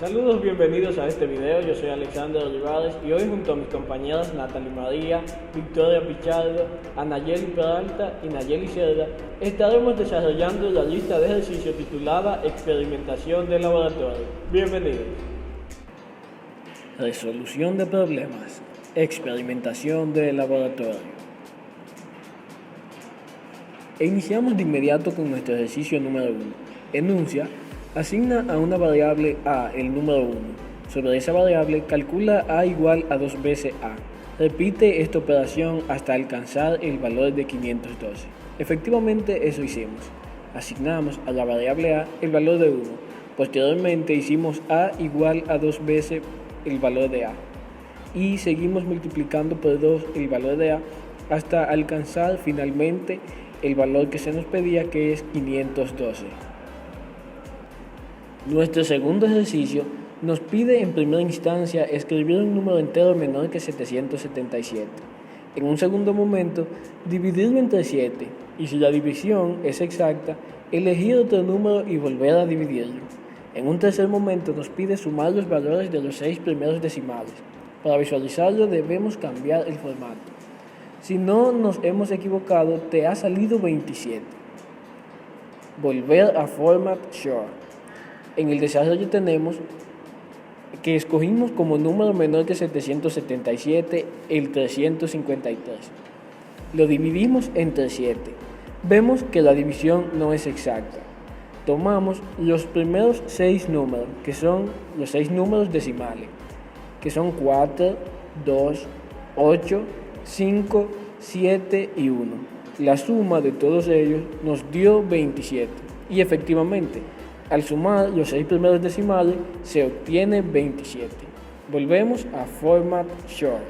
Saludos, bienvenidos a este video. Yo soy Alexander Olivares y hoy junto a mis compañeras Natalie María, Victoria Pichardo, Anayeli Peralta y Nayeli Cerda estaremos desarrollando la lista de ejercicio titulada Experimentación de laboratorio. Bienvenidos. Resolución de problemas. Experimentación de laboratorio. Iniciamos de inmediato con nuestro ejercicio número 1. Enuncia. Asigna a una variable a el número 1. Sobre esa variable, calcula a igual a 2 veces a. Repite esta operación hasta alcanzar el valor de 512. Efectivamente, eso hicimos. Asignamos a la variable a el valor de 1. Posteriormente, hicimos a igual a 2 veces el valor de a. Y seguimos multiplicando por 2 el valor de a hasta alcanzar finalmente el valor que se nos pedía, que es 512. Nuestro segundo ejercicio nos pide en primera instancia escribir un número entero menor que 777. En un segundo momento, dividirlo entre 7 y si la división es exacta, elegir otro número y volver a dividirlo. En un tercer momento nos pide sumar los valores de los 6 primeros decimales. Para visualizarlo debemos cambiar el formato. Si no nos hemos equivocado, te ha salido 27. Volver a Format Short. En el desarrollo tenemos que escogimos como número menor que 777 el 353. Lo dividimos entre 7. Vemos que la división no es exacta. Tomamos los primeros 6 números, que son los 6 números decimales, que son 4, 2, 8, 5, 7 y 1. La suma de todos ellos nos dio 27. Y efectivamente, al sumar los 6 primeros decimales, se obtiene 27. Volvemos a Format Short.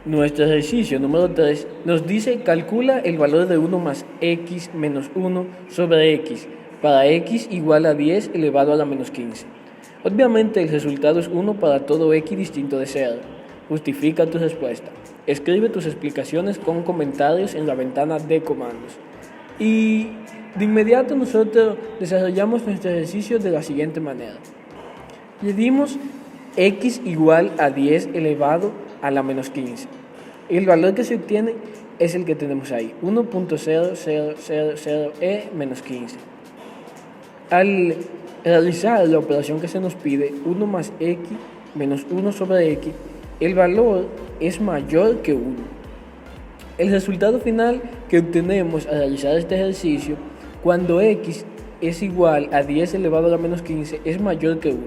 Nuestro ejercicio número 3 nos dice calcula el valor de 1 más x menos 1 sobre x para x igual a 10 elevado a la menos 15. Obviamente el resultado es 1 para todo x distinto de 0. Justifica tu respuesta. Escribe tus explicaciones con comentarios en la ventana de comandos. Y de inmediato nosotros desarrollamos nuestro ejercicio de la siguiente manera. Le dimos x igual a 10 elevado a la menos 15. El valor que se obtiene es el que tenemos ahí, 1.0000e menos 15. Al realizar la operación que se nos pide, 1 más x menos 1 sobre x, el valor es mayor que 1. El resultado final que obtenemos al realizar este ejercicio, cuando x es igual a 10 elevado a la menos 15, es mayor que 1.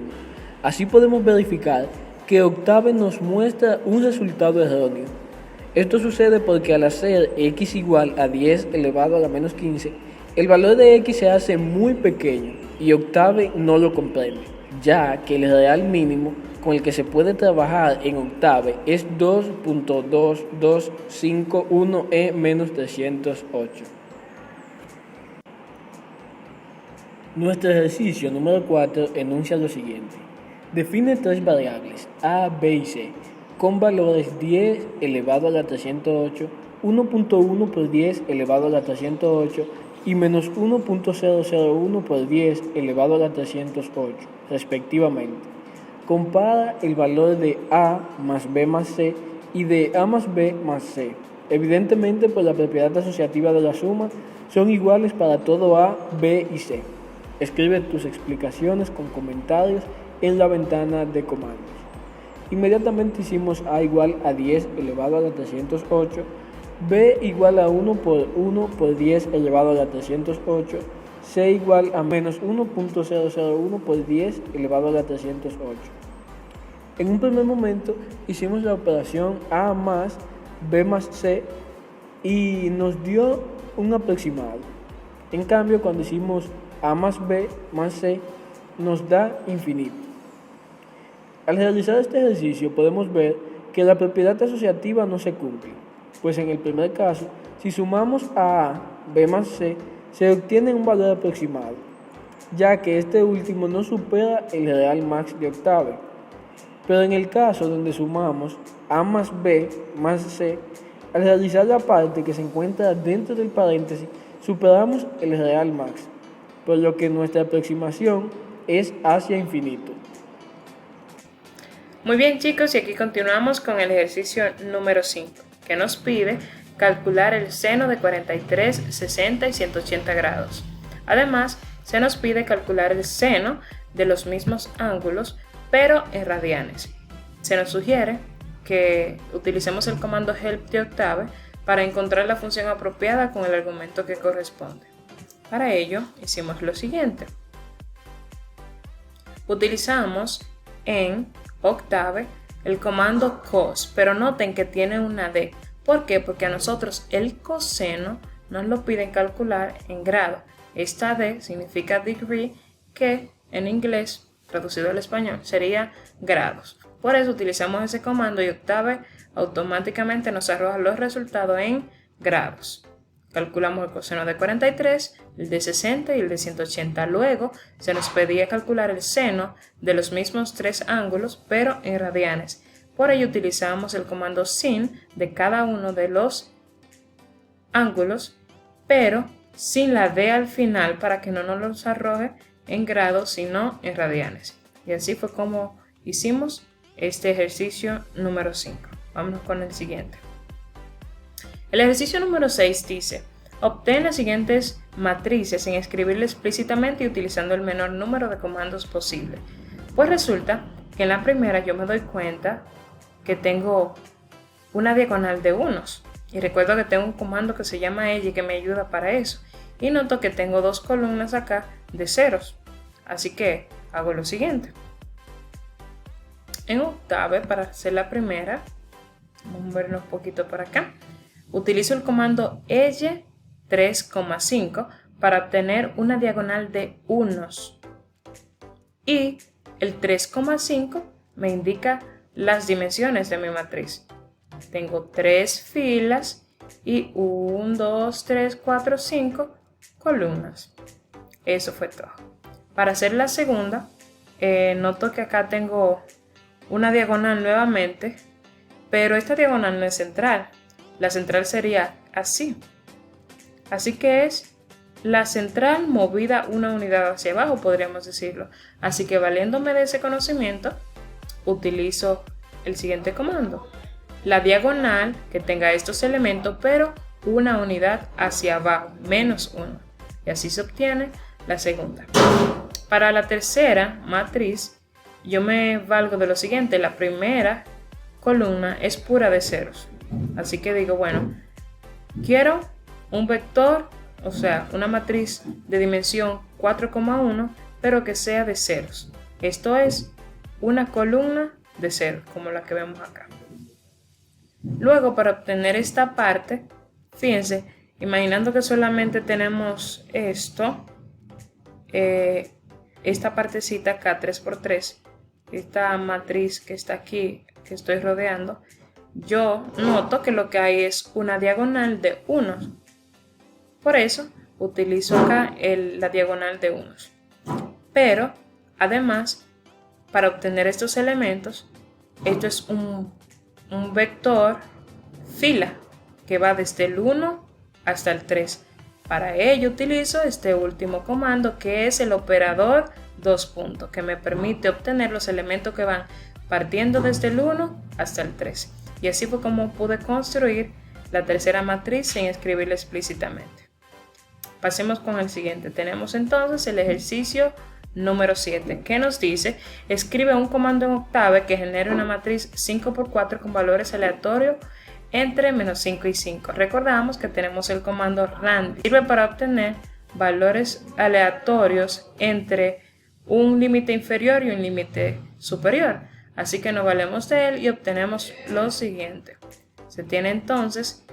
Así podemos verificar que Octave nos muestra un resultado erróneo. Esto sucede porque al hacer x igual a 10 elevado a la menos 15, el valor de x se hace muy pequeño y Octave no lo comprende, ya que el real mínimo con el que se puede trabajar en Octave es 2.2251e menos 308. Nuestro ejercicio número 4 enuncia lo siguiente. Define 3 variables, a, b y c, con valores 10 elevado a la 308, 1.1 por 10 elevado a la 308 y menos 1.001 por 10 elevado a la 308, respectivamente. Compara el valor de a más b más c y de a más b más c. Evidentemente, por la propiedad asociativa de la suma, son iguales para todo a, b y c. Escribe tus explicaciones con comentarios en la ventana de comandos. Inmediatamente hicimos a igual a 10 elevado a la 308, b igual a 1 por 10 elevado a la 308, c igual a menos 1.001 por 10 elevado a la 308. En un primer momento hicimos la operación a más b más c y nos dio un aproximado. En cambio, cuando hicimos a más b más c, nos da infinito. Al realizar este ejercicio podemos ver que la propiedad asociativa no se cumple, pues en el primer caso, si sumamos a b más c, se obtiene un valor aproximado, ya que este último no supera el real max de Octave. Pero en el caso donde sumamos a más b más c, al realizar la parte que se encuentra dentro del paréntesis, superamos el real max, por lo que nuestra aproximación es hacia infinito. Muy bien, chicos, y aquí continuamos con el ejercicio número 5, que nos pide calcular el seno de 43, 60 y 180 grados. Además, se nos pide calcular el seno de los mismos ángulos, pero en radianes. Se nos sugiere que utilicemos el comando help de Octave para encontrar la función apropiada con el argumento que corresponde. Para ello, hicimos lo siguiente. Utilizamos en Octave el comando cos, pero noten que tiene una D. ¿Por qué? Porque a nosotros el coseno nos lo piden calcular en grado. Esta D significa degree, que en inglés, traducido al español, sería grados. Por eso utilizamos ese comando y Octave automáticamente nos arroja los resultados en grados. Calculamos el coseno de 43, el de 60 y el de 180. Luego se nos pedía calcular el seno de los mismos tres ángulos, pero en radianes. Por ello utilizamos el comando sin de cada uno de los ángulos, pero sin la D al final para que no nos los arroje en grados, sino en radianes. Y así fue como hicimos este ejercicio número 5. Vámonos con el siguiente. El ejercicio número 6 dice: obtén las siguientes matrices sin escribirle explícitamente y utilizando el menor número de comandos posible. Pues resulta que en la primera yo me doy cuenta que tengo una diagonal de unos. Y recuerdo que tengo un comando que se llama ella y que me ayuda para eso. Y noto que tengo dos columnas acá de ceros. Así que hago lo siguiente. En Octave, para hacer la primera, vamos a movernos un poquito por acá. Utilizo el comando L 3,5 para obtener una diagonal de unos. Y el 3,5 me indica las dimensiones de mi matriz. Tengo 3 filas y 1, 2, 3, 4, 5 columnas. Eso fue todo. Para hacer la segunda, noto que acá tengo una diagonal nuevamente, pero esta diagonal no es central. La central sería así. Así que es la central movida una unidad hacia abajo, podríamos decirlo. Así que valiéndome de ese conocimiento, utilizo el siguiente comando. La diagonal que tenga estos elementos, pero una unidad hacia abajo, menos 1. Y así se obtiene la segunda. Para la tercera matriz, yo me valgo de lo siguiente. La primera columna es pura de ceros. Así que digo, bueno, quiero un vector, o sea, una matriz de dimensión 4,1, pero que sea de ceros. Esto es una columna de ceros, como la que vemos acá. Luego, para obtener esta parte, fíjense, imaginando que solamente tenemos esto, esta partecita acá, 3×3, esta matriz que está aquí, que estoy rodeando, yo noto que lo que hay es una diagonal de unos. Por eso utilizo acá la diagonal de unos. Pero, además, para obtener estos elementos, esto es un vector fila que va desde el 1 hasta el 3. Para ello utilizo este último comando, que es el operador 2 puntos, que me permite obtener los elementos que van partiendo desde el 1 hasta el 3. Y así fue como pude construir la tercera matriz sin escribirla explícitamente. Pasemos con el siguiente. Tenemos entonces el ejercicio número 7, que nos dice: escribe un comando en Octave que genere una matriz 5×4 con valores aleatorios entre menos 5 y 5. Recordamos que tenemos el comando randy. Sirve para obtener valores aleatorios entre un límite inferior y un límite superior. Así que nos valemos de él y obtenemos lo siguiente. Se tiene entonces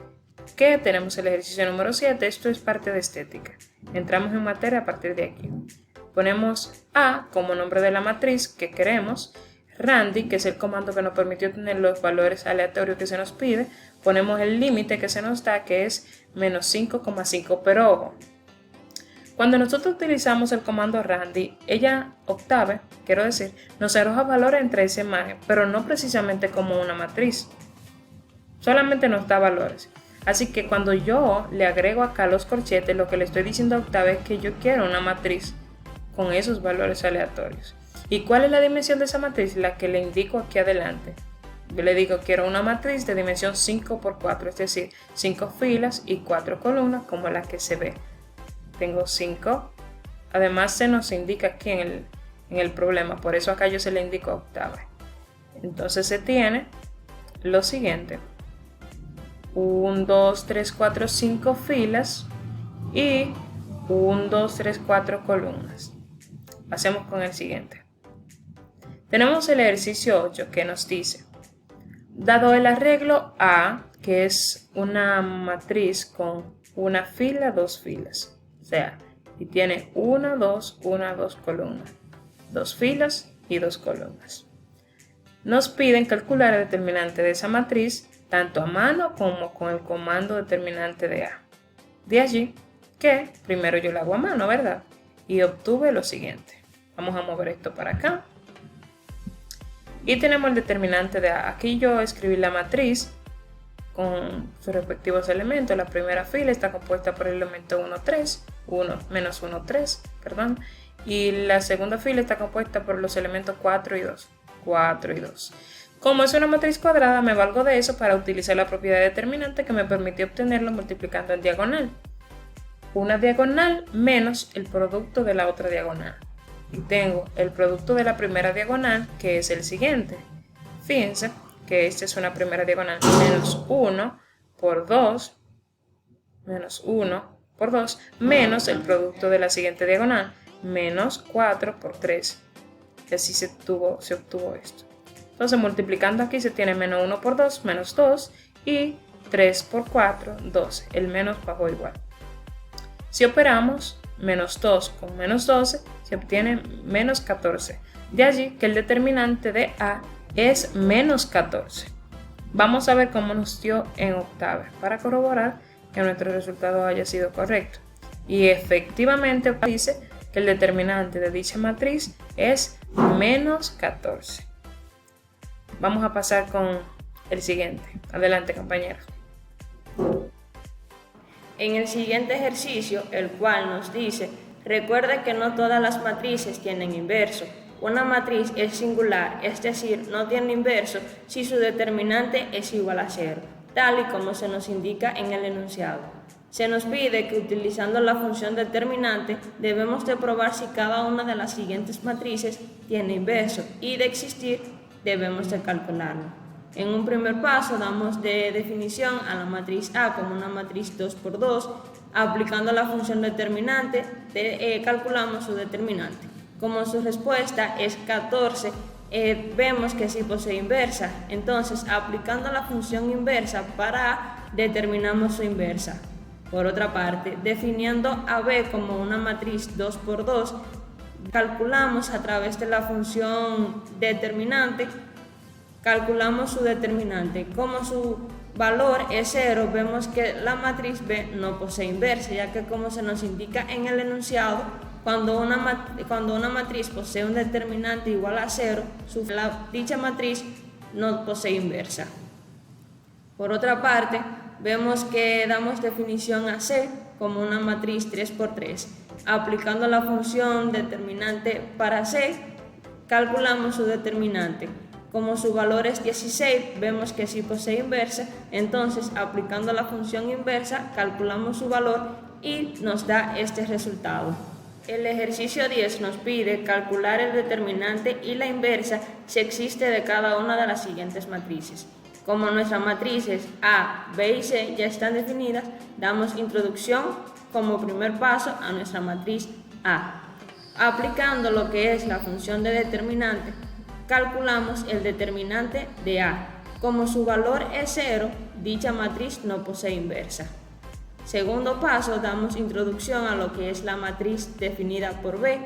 que tenemos el ejercicio número 7. Esto es parte de estética. Entramos en materia a partir de aquí. Ponemos A como nombre de la matriz que queremos. Randy, que es el comando que nos permitió obtener los valores aleatorios que se nos pide. Ponemos el límite que se nos da, que es menos 5,5. Pero ojo, cuando nosotros utilizamos el comando randy, Octave, quiero decir, nos arroja valores entre ese margen, pero no precisamente como una matriz. Solamente nos da valores. Así que cuando yo le agrego acá los corchetes, lo que le estoy diciendo a Octave es que yo quiero una matriz con esos valores aleatorios. ¿Y cuál es la dimensión de esa matriz? La que le indico aquí adelante. Yo le digo quiero una matriz de dimensión 5 por 4, es decir, 5 filas y 4 columnas como la que se ve. Tengo 5. Además se nos indica aquí en el problema, por eso acá yo se le indico octava. Entonces se tiene lo siguiente: 1, 2, 3, 4, 5 filas y 1, 2, 3, 4 columnas. Pasemos con el siguiente. Tenemos el ejercicio 8 que nos dice: dado el arreglo A, que es una matriz con una fila, dos filas, o sea, y tiene 1, 2 columnas, 2 filas y 2 columnas. Nos piden calcular el determinante de esa matriz tanto a mano como con el comando determinante de A. De allí que primero yo lo hago a mano, ¿verdad? Y obtuve lo siguiente. Vamos a mover esto para acá. Y tenemos el determinante de A. Aquí yo escribí la matriz con sus respectivos elementos. La primera fila está compuesta por el elemento 1, 3, 1, menos 1, 3, perdón. Y la segunda fila está compuesta por los elementos 4 y 2. 4 y 2. Como es una matriz cuadrada, me valgo de eso para utilizar la propiedad determinante que me permite obtenerlo multiplicando en diagonal. Una diagonal menos el producto de la otra diagonal. Y tengo el producto de la primera diagonal, que es el siguiente. Fíjense que esta es una primera diagonal, menos 1 por 2, menos 1 por 2, menos el producto de la siguiente diagonal, menos 4 por 3. Y así se obtuvo esto. Entonces multiplicando aquí se tiene menos 1 por 2, menos 2, y 3 por 4, 12. El menos bajó igual. Si operamos menos 2 con menos 12, se obtiene menos 14. De allí que el determinante de A es menos 14. Vamos a ver cómo nos dio en octava para corroborar que nuestro resultado haya sido correcto. Y efectivamente dice que el determinante de dicha matriz es menos 14. Vamos a pasar con el siguiente. Adelante, compañeros. En el siguiente ejercicio, el cual nos dice: recuerda que no todas las matrices tienen inverso. Una matriz es singular, es decir, no tiene inverso si su determinante es igual a 0, tal y como se nos indica en el enunciado. Se nos pide que utilizando la función determinante debemos de probar si cada una de las siguientes matrices tiene inverso, y de existir debemos de calcularlo. En un primer paso damos de definición a la matriz A como una matriz 2 por 2. Aplicando la función determinante calculamos su determinante. Como su respuesta es 14, vemos que sí posee inversa. Entonces, aplicando la función inversa para A, determinamos su inversa. Por otra parte, definiendo a B como una matriz 2 por 2, calculamos a través de la función determinante, calculamos su determinante. Como su valor es 0, vemos que la matriz B no posee inversa, ya que como se nos indica en el enunciado, cuando una matriz posee un determinante igual a 0, dicha matriz no posee inversa. Por otra parte, vemos que damos definición a C como una matriz 3 por 3. Aplicando la función determinante para C, calculamos su determinante. Como su valor es 16, vemos que sí posee inversa, entonces aplicando la función inversa, calculamos su valor y nos da este resultado. El ejercicio 10 nos pide calcular el determinante y la inversa si existe de cada una de las siguientes matrices. Como nuestras matrices A, B y C ya están definidas, damos introducción como primer paso a nuestra matriz A. Aplicando lo que es la función de determinante, calculamos el determinante de A. Como su valor es 0, dicha matriz no posee inversa. Segundo paso, damos introducción a lo que es la matriz definida por B.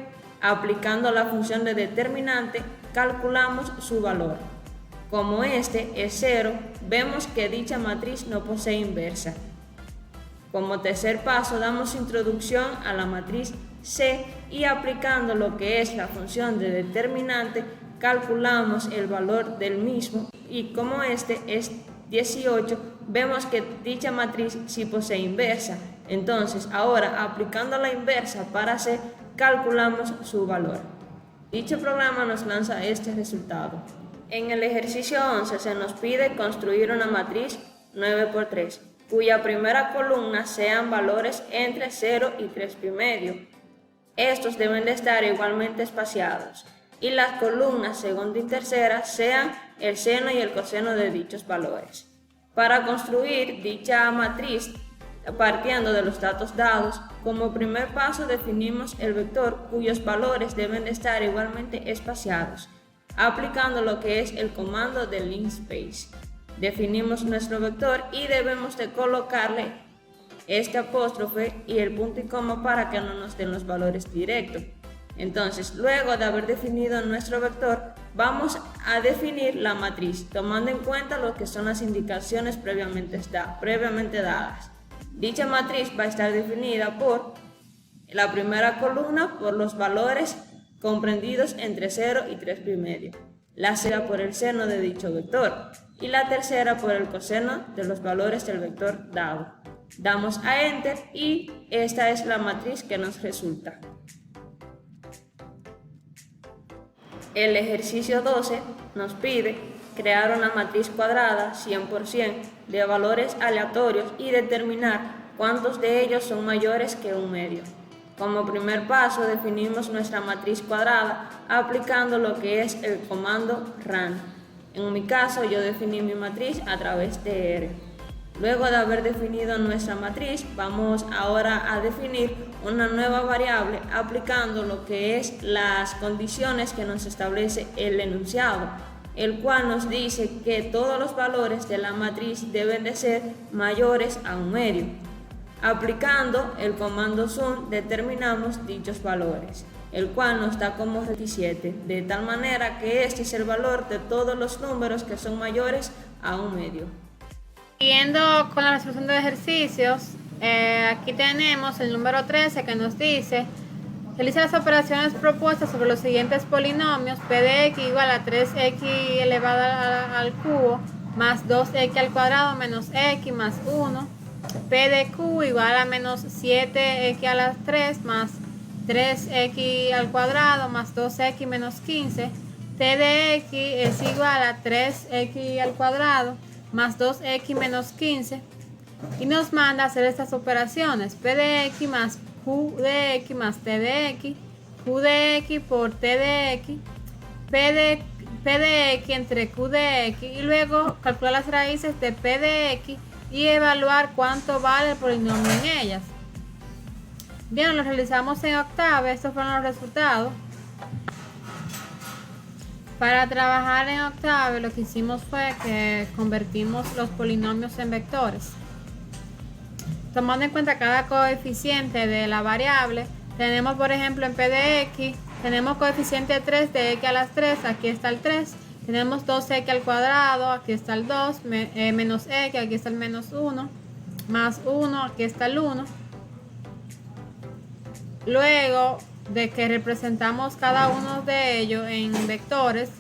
Aplicando la función de determinante, calculamos su valor. Como este es 0, vemos que dicha matriz no posee inversa. Como tercer paso, damos introducción a la matriz C y aplicando lo que es la función de determinante, calculamos el valor del mismo, y como este es 18, vemos que dicha matriz sí posee inversa. Entonces, ahora aplicando la inversa para C, calculamos su valor. Dicho programa nos lanza este resultado. En el ejercicio 11 se nos pide construir una matriz 9 por 3, cuya primera columna sean valores entre 0 y 3,5. Estos deben de estar igualmente espaciados y las columnas segunda y tercera sean el seno y el coseno de dichos valores. Para construir dicha matriz, partiendo de los datos dados, como primer paso definimos el vector cuyos valores deben de estar igualmente espaciados, aplicando lo que es el comando de linspace. Definimos nuestro vector y debemos de colocarle este apóstrofe y el punto y coma para que no nos den los valores directos. Entonces, luego de haber definido nuestro vector, vamos a definir la matriz, tomando en cuenta lo que son las indicaciones previamente dadas. Dicha matriz va a estar definida por la primera columna por los valores comprendidos entre 0 y 3,5, la segunda por el seno de dicho vector y la tercera por el coseno de los valores del vector dado. Damos a Enter y esta es la matriz que nos resulta. El ejercicio 12 nos pide crear una matriz cuadrada 100% de valores aleatorios y determinar cuántos de ellos son mayores que un medio. Como primer paso definimos nuestra matriz cuadrada aplicando lo que es el comando run. En mi caso yo definí mi matriz a través de R. Luego de haber definido nuestra matriz, vamos ahora a definir una nueva variable aplicando lo que es las condiciones que nos establece el enunciado, el cual nos dice que todos los valores de la matriz deben de ser mayores a un medio. Aplicando el comando sum determinamos dichos valores, el cual nos da como 27, de tal manera que este es el valor de todos los números que son mayores a un medio. Siguiendo con la resolución de ejercicios, aquí tenemos el número 13 que nos dice: realiza las operaciones propuestas sobre los siguientes polinomios: p de x igual a 3x elevado al cubo más 2x al cuadrado menos x más 1, p de q igual a menos 7x a la 3 más 3x al cuadrado más 2x menos 15, t de x es igual a 3x al cuadrado más 2x menos 15, y nos manda a hacer estas operaciones: p de x más q de x más t de x, q de x por t de x, p de x entre q de x, y luego calcular las raíces de p de x y evaluar cuánto vale el polinomio en ellas. Bien, lo realizamos en Octave. Estos fueron los resultados. Para trabajar en Octave lo que hicimos fue que convertimos los polinomios en vectores. Tomando en cuenta cada coeficiente de la variable, tenemos por ejemplo en p de x, tenemos coeficiente 3 de x a las 3, aquí está el 3, tenemos 2x al cuadrado, aquí está el 2, menos x, aquí está el menos 1, más 1, aquí está el 1. Luego de que representamos cada uno de ellos en vectores,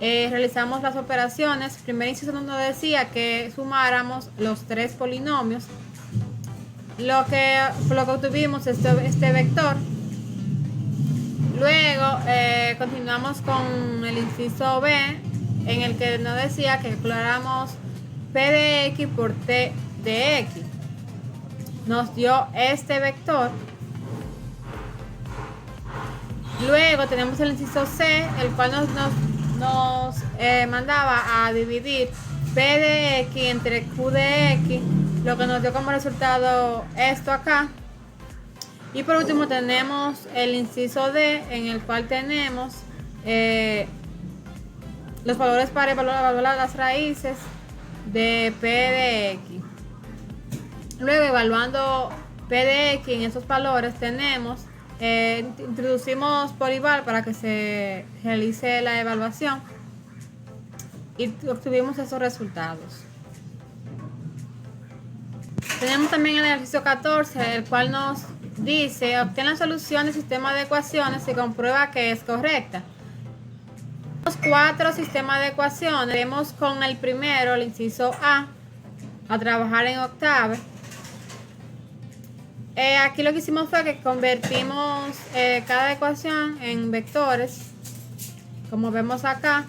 realizamos las operaciones. Primer inciso nos decía que sumáramos los tres polinomios, lo que obtuvimos este vector. Luego continuamos con el inciso B, en el que nos decía que calculáramos p de x por t de x. Nos dio este vector. Luego tenemos el inciso C, el cual nos mandaba a dividir p de x entre q de x, lo que nos dio como resultado esto acá. Y por último tenemos el inciso D, en el cual tenemos los valores para evaluar las raíces de p de x. Luego, evaluando p de x en esos valores, tenemos introducimos por igual para que se realice la evaluación y obtuvimos esos resultados. Tenemos también el ejercicio 14, el cual nos dice: obtén la solución del sistema de ecuaciones y comprueba que es correcta. Tenemos 4 sistemas de ecuaciones. Haremos con el primero, el inciso A trabajar en Octave. Aquí lo que hicimos fue que convertimos cada ecuación en vectores, como vemos acá,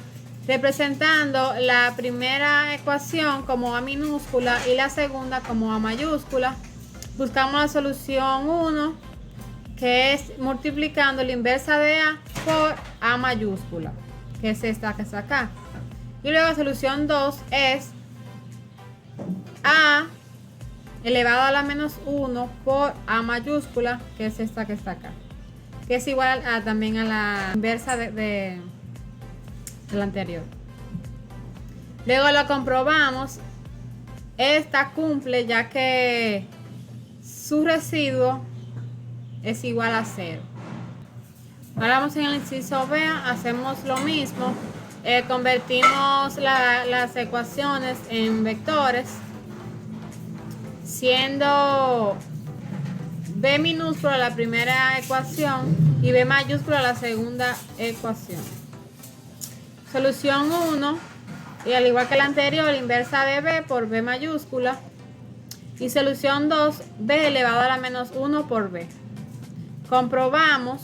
representando la primera ecuación como A minúscula y la segunda como A mayúscula. Buscamos la solución 1, que es multiplicando la inversa de A por A mayúscula, que es esta que está acá. Y luego la solución 2 es A elevado a la menos 1 por A mayúscula, que es esta que está acá, que es igual también a la inversa de la anterior. Luego lo comprobamos. Esta cumple ya que su residuo es igual a 0. Ahora vamos en el inciso B, hacemos lo mismo. Convertimos las ecuaciones en vectores, siendo B minúscula la primera ecuación y B mayúscula la segunda ecuación. Solución 1, y al igual que la anterior, la inversa de B por B mayúscula. Y solución 2, B elevado a la menos 1 por B. Comprobamos.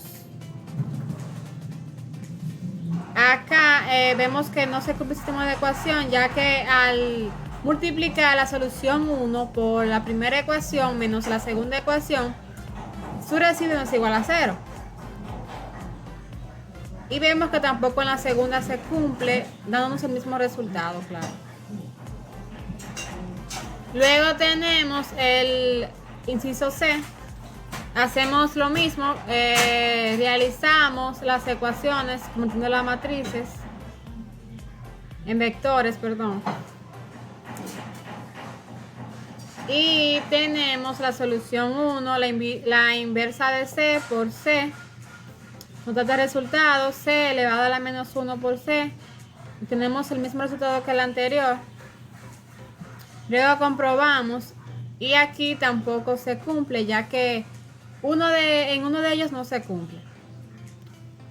Acá vemos que no se cumple el sistema de ecuación, ya que al multiplicar la solución 1 por la primera ecuación menos la segunda ecuación, su residuo no es igual a 0. Y vemos que tampoco en la segunda se cumple, dándonos el mismo resultado, claro. Luego tenemos el inciso C. Hacemos lo mismo, realizamos las ecuaciones convirtiendo las matrices en vectores, perdón. Y tenemos la solución 1, la inversa de C por C. Nos da el resultado C elevado a la menos 1 por C. Y tenemos el mismo resultado que el anterior. Luego comprobamos y aquí tampoco se cumple, ya que en uno de ellos no se cumple,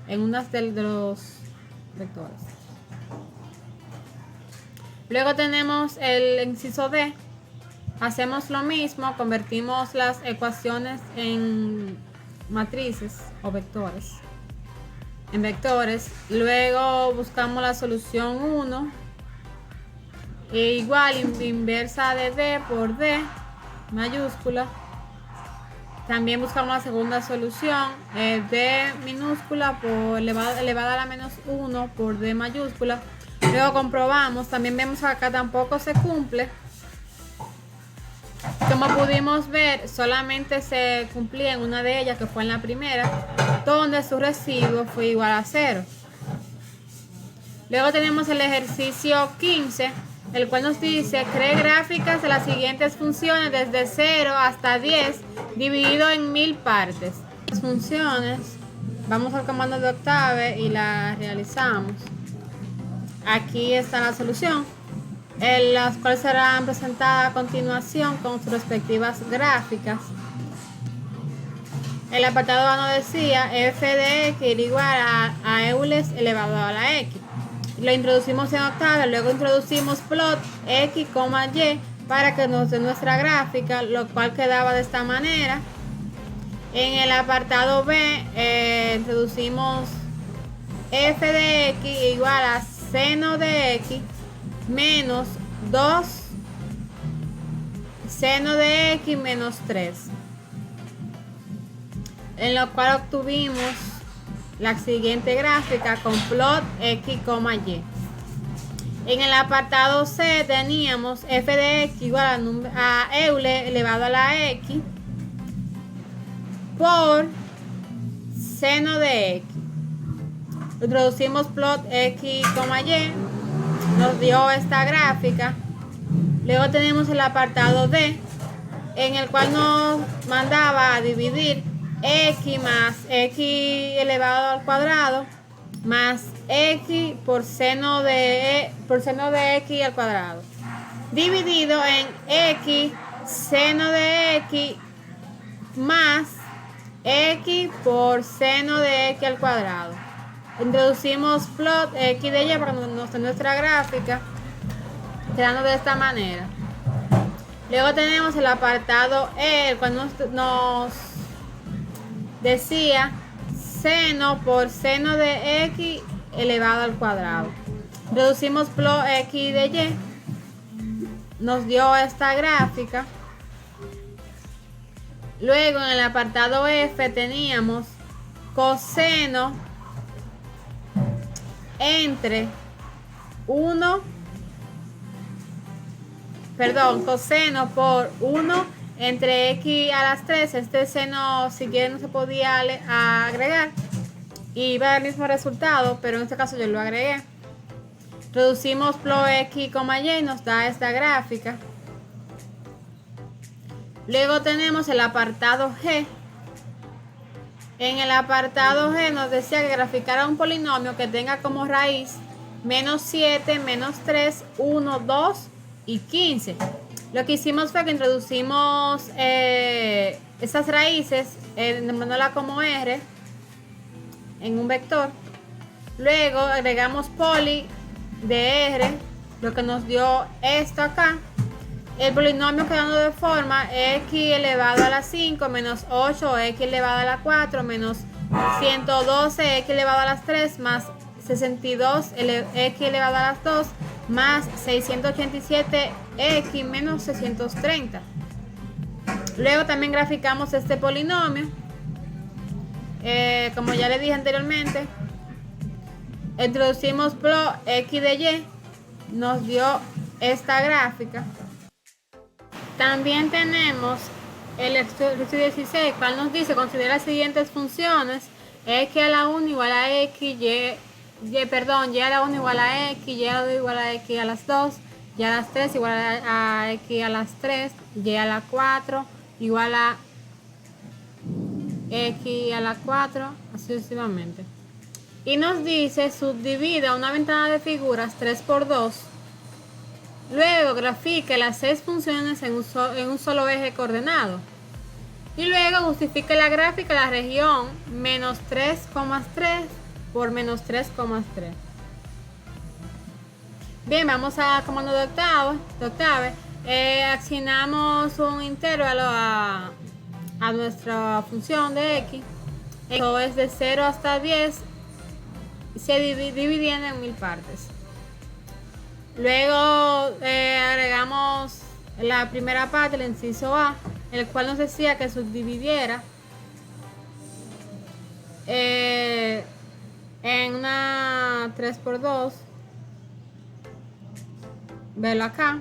en uno de los vectores. Luego tenemos el inciso D. Hacemos lo mismo, convertimos las ecuaciones en matrices o vectores, en vectores. Luego buscamos la solución 1, e igual inversa de D por D mayúscula. También buscamos la segunda solución, D minúscula por elevada a la menos 1 por D mayúscula. Luego comprobamos, también vemos que acá tampoco se cumple. Como pudimos ver, solamente se cumplía en una de ellas, que fue en la primera, donde su residuo fue igual a 0. Luego tenemos el ejercicio 15, el cual nos dice: cree gráficas de las siguientes funciones desde 0 hasta 10 dividido en 1000 partes. Las funciones, vamos al comando de Octave y las realizamos. Aquí está la solución, las cuales serán presentadas a continuación con sus respectivas gráficas. El apartado A nos decía f de x era igual a Euler elevado a la x. Lo introducimos en Octave, luego introducimos plot x, y para que nos dé nuestra gráfica, lo cual quedaba de esta manera. En el apartado B introducimos f de x igual a seno de x menos 2 seno de x menos 3, en lo cual obtuvimos la siguiente gráfica con plot x, y. En el apartado C teníamos f de x igual a Euler elevado a la x por seno de x. Introducimos plot x, y, nos dio esta gráfica. Luego tenemos el apartado D, en el cual nos mandaba a dividir x más x elevado al cuadrado más x por seno de x al cuadrado, dividido en x seno de x más x por seno de x al cuadrado. Introducimos plot x de y para que nos dé nuestra gráfica, quedando de esta manera. Luego tenemos el apartado E, el cual nos decía seno por seno de x elevado al cuadrado. Reducimos plot x de y, nos dio esta gráfica. Luego en el apartado F teníamos coseno entre coseno por 1 entre x a las 3. Este seno, si quieren, no se podía agregar y iba a dar el mismo resultado, pero en este caso yo lo agregué. Reducimos plot x, y nos da esta gráfica. Luego tenemos el apartado G. En el apartado G nos decía que graficara un polinomio que tenga como raíz menos 7, menos 3, 1, 2 y 15. Lo que hicimos fue que introducimos estas raíces, nombrándola como R en un vector. Luego agregamos poli de R, lo que nos dio esto acá. El polinomio quedando de forma x elevado a la 5 menos 8 x elevado a la 4 menos 112 x elevado a las 3 más 62 x elevado a las 2 más 687 x menos 630. Luego también graficamos este polinomio. Como ya le dije anteriormente, introducimos plot x de y, nos dio esta gráfica. También tenemos el ejercicio 16, cual nos dice considera las siguientes funciones: x a la 1 igual a x, y a la 1 igual a x, y a la 2 igual a x a las 2, y a las 3 igual a x a las 3, y a la 4 igual a x a la 4, así sucesivamente. Y nos dice subdivida una ventana de figuras 3×2. Luego grafique las 6 funciones en un solo eje coordenado. Y luego justifique la gráfica de la región menos 3,3 por menos 3,3. Bien, vamos a comando de octave. Asignamos un intervalo a nuestra función de x. Esto es de 0 hasta 10. Se dividiendo en 1000 partes. Luego agregamos la primera parte, el inciso A, el cual nos decía que subdividiera en una 3×2. Velo acá.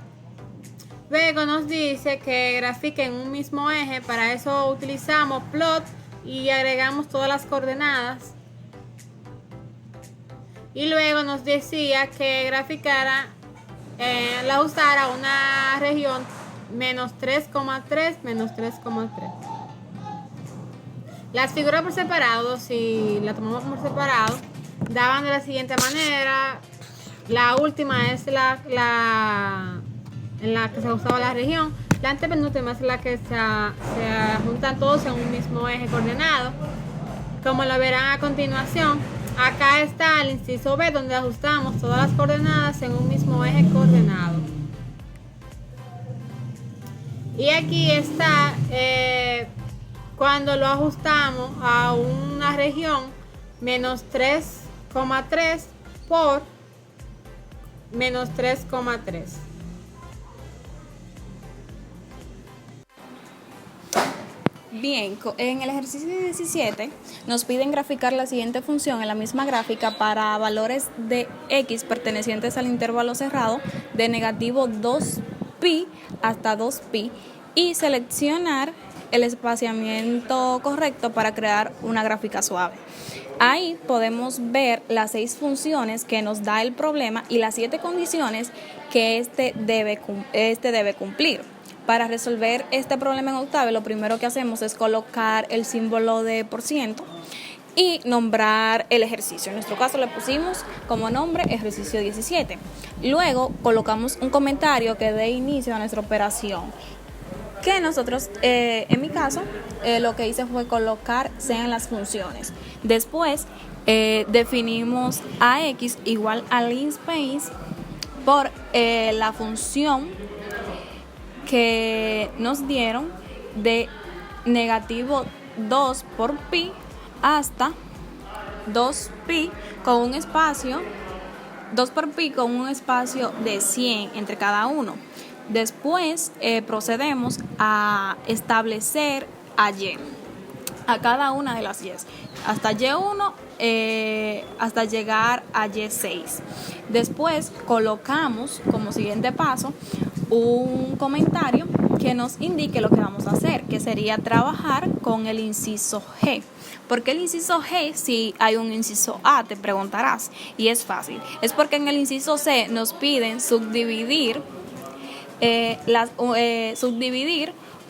Luego nos dice que grafique en un mismo eje. Para eso utilizamos plot y agregamos todas las coordenadas. Y luego nos decía que graficara, la usara una región menos 3,3, menos 3,3. Las figuras por separado, si la tomamos por separado, daban de la siguiente manera. La última es en la que se usaba la región. La antepenúltima es la que se juntan todos en un mismo eje coordenado. Como lo verán a continuación, acá está el inciso B, donde ajustamos todas las coordenadas en un mismo eje coordenado. Y aquí está cuando lo ajustamos a una región menos 3,3 por menos 3,3. Bien, en el ejercicio 17 nos piden graficar la siguiente función en la misma gráfica para valores de x pertenecientes al intervalo cerrado de negativo 2pi hasta 2pi y seleccionar el espaciamiento correcto para crear una gráfica suave. Ahí podemos ver las 6 funciones que nos da el problema y las 7 condiciones que este debe cumplir. Para resolver este problema en octave, lo primero que hacemos es colocar el símbolo de por ciento y nombrar el ejercicio. En nuestro caso le pusimos como nombre ejercicio 17. Luego colocamos un comentario que dé inicio a nuestra operación. Que nosotros, en mi caso, lo que hice fue colocar C en las funciones. Después definimos a x igual al linspace por la función que nos dieron de negativo 2 por pi hasta 2 pi con un espacio, 2 por pi con un espacio de 100 entre cada uno. Después procedemos a establecer a y, a cada una de las y, hasta y1 hasta llegar a y6. Después colocamos como siguiente paso un comentario que nos indique lo que vamos a hacer, que sería trabajar con el inciso G. ¿Por qué el inciso G si hay un inciso A? Te preguntarás. Y es fácil. Es porque en el inciso C nos piden subdividir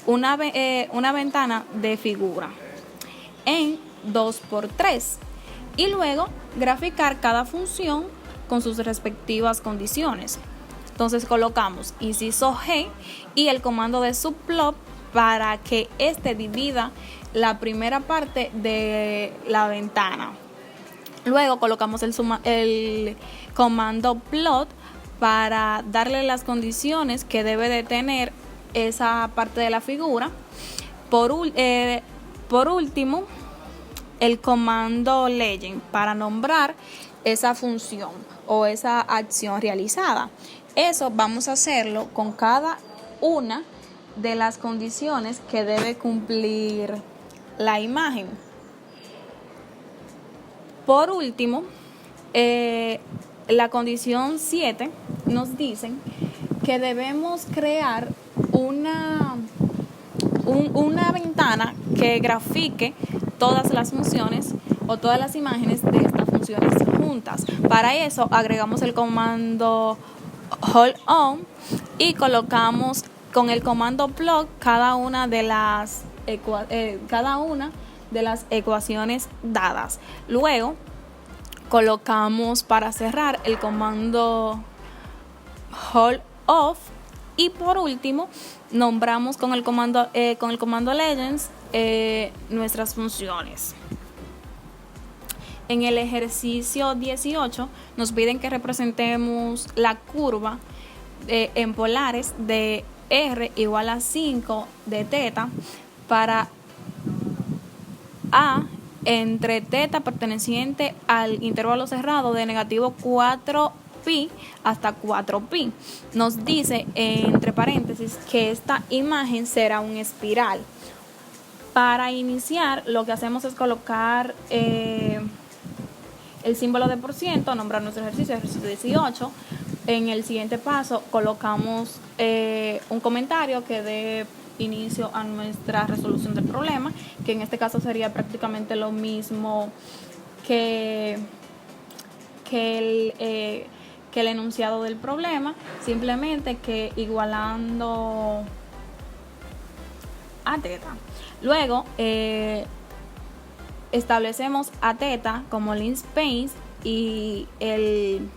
una ventana de figura en 2×3 y luego graficar cada función con sus respectivas condiciones. Entonces colocamos inciso G y el comando de subplot para que éste divida la primera parte de la ventana. Luego colocamos el comando plot para darle las condiciones que debe de tener esa parte de la figura. Por último, el comando legend para nombrar esa función o esa acción realizada. Eso vamos a hacerlo con cada una de las condiciones que debe cumplir la imagen. Por último, la condición 7 nos dice que debemos crear una ventana que grafique todas las funciones o todas las imágenes de estas funciones juntas. Para eso agregamos el comando hold on y colocamos con el comando plot cada una de las ecuaciones dadas. Luego colocamos para cerrar el comando hold off y por último nombramos con el comando legends nuestras funciones. En el ejercicio 18 nos piden que representemos la curva en polares de r igual a 5 de teta para a entre teta perteneciente al intervalo cerrado de negativo 4pi hasta 4pi. Nos dice entre paréntesis que esta imagen será un espiral. Para iniciar lo que hacemos es colocar el símbolo de por ciento, nombrar nuestro ejercicio 18. En el siguiente paso colocamos un comentario que dé inicio a nuestra resolución del problema, que en este caso sería prácticamente lo mismo que el enunciado del problema, simplemente que igualando a teta. Luego establecemos a teta como linspace y el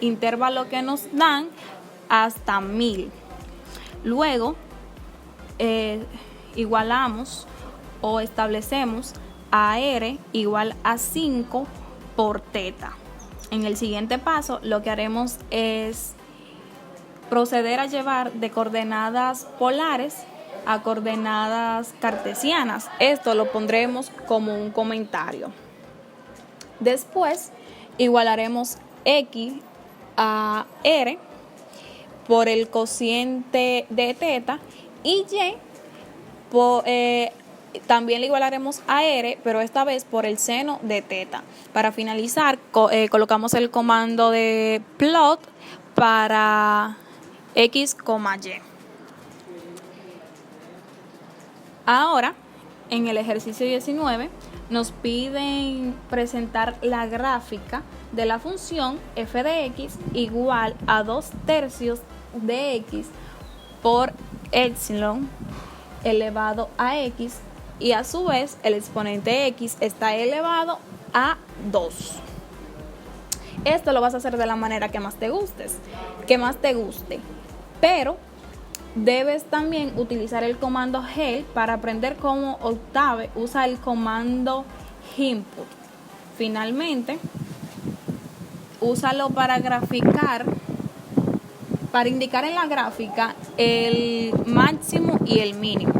intervalo que nos dan hasta 1000. Luego igualamos o establecemos a r igual a 5 por teta. En el siguiente paso lo que haremos es proceder a llevar de coordenadas polares a coordenadas cartesianas. Esto lo pondremos como un comentario. Después igualaremos x a r por el cociente de teta y y también le igualaremos a r, pero esta vez por el seno de teta. Para finalizar, colocamos el comando de plot para x, y. Ahora, en el ejercicio 19, nos piden presentar la gráfica de la función f de x igual a 2/3 de x por epsilon elevado a x y a su vez el exponente x está elevado a 2. Esto lo vas a hacer de la manera que más te guste, pero debes también utilizar el comando help para aprender cómo Octave usa el comando input. Finalmente, úsalo para graficar para indicar en la gráfica el máximo y el mínimo.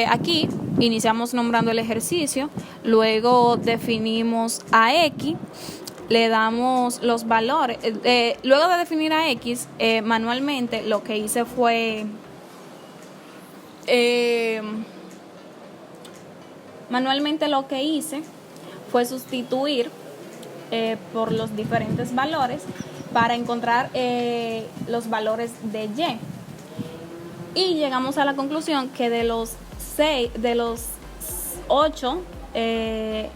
Aquí iniciamos nombrando el ejercicio, luego definimos a X, le damos los valores. Luego de definir a X, manualmente lo que hice fue sustituir por los diferentes valores para encontrar los valores de Y. Y llegamos a la conclusión que de los 8 de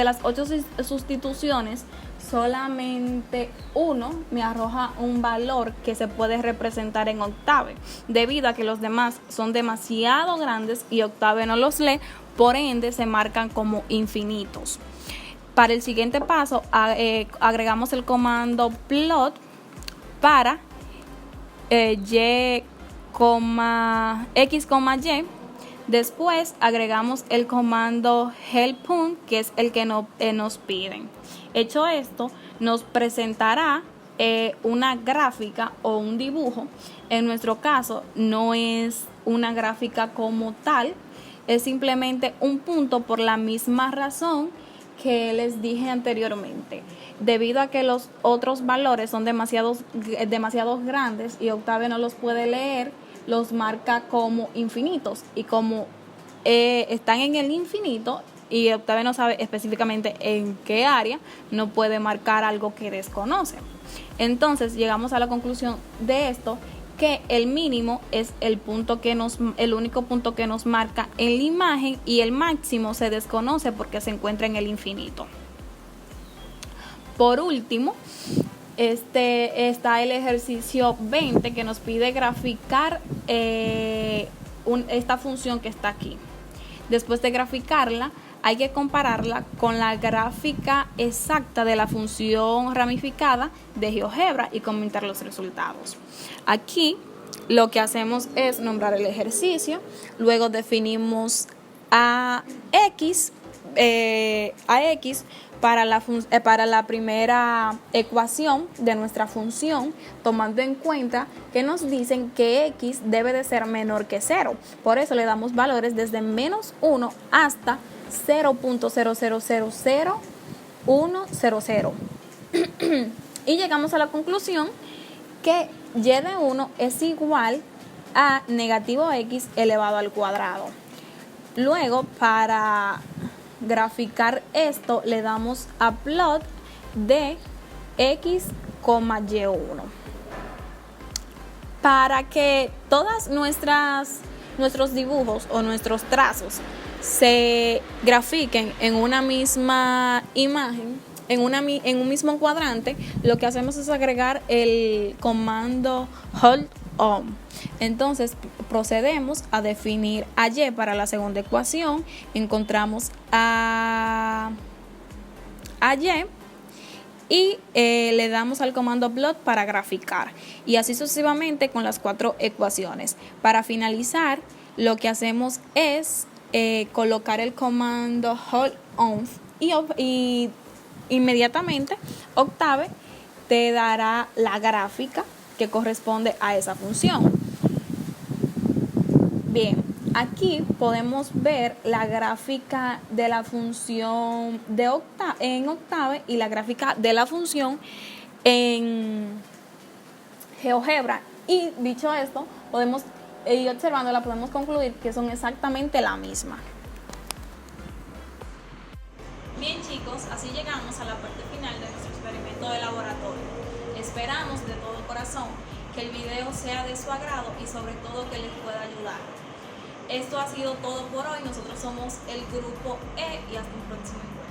las 8 sustituciones, solamente uno me arroja un valor que se puede representar en octave, debido a que los demás son demasiado grandes y octave no los lee, por ende se marcan como infinitos. Para el siguiente paso, agregamos el comando plot para x, y. Después agregamos el comando help, que es el que nos piden. Hecho esto, nos presentará una gráfica o un dibujo. En nuestro caso no es una gráfica como tal, es simplemente un punto por la misma razón que les dije anteriormente. Debido a que los otros valores son demasiado grandes y Octave no los puede leer, los marca como infinitos, y como están en el infinito y Octave no sabe específicamente en qué área, no puede marcar algo que desconoce. Entonces llegamos a la conclusión de esto, que el mínimo es el único punto que nos marca en la imagen, y el máximo se desconoce porque se encuentra en el infinito. Por último, está el ejercicio 20, que nos pide graficar esta función que está aquí. Después de graficarla, hay que compararla con la gráfica exacta de la función ramificada de GeoGebra y comentar los resultados. Aquí lo que hacemos es nombrar el ejercicio, luego definimos a X para la primera ecuación de nuestra función, tomando en cuenta que nos dicen que X debe de ser menor que 0. Por eso le damos valores desde menos 1 hasta 0.0000100. Y llegamos a la conclusión que y de 1 es igual a negativo x elevado al cuadrado. Luego, para graficar esto, le damos a plot de x, y1. Para que todas nuestros dibujos o nuestros trazos se grafiquen en una misma imagen, en un mismo cuadrante, lo que hacemos es agregar el comando hold on. Entonces procedemos a definir a y para la segunda ecuación, encontramos a y le damos al comando plot para graficar, y así sucesivamente con las 4 ecuaciones. Para finalizar, lo que hacemos es colocar el comando hold on y inmediatamente Octave te dará la gráfica que corresponde a esa función. Bien, aquí podemos ver la gráfica de la función en Octave y la gráfica de la función en GeoGebra. Y dicho esto, observándola podemos concluir que son exactamente la misma. Bien, chicos, así llegamos a la parte final de nuestro experimento de laboratorio. Esperamos de todo corazón que el video sea de su agrado y sobre todo que les pueda ayudar. Esto ha sido todo por hoy. Nosotros somos el grupo E y hasta un próximo encuentro.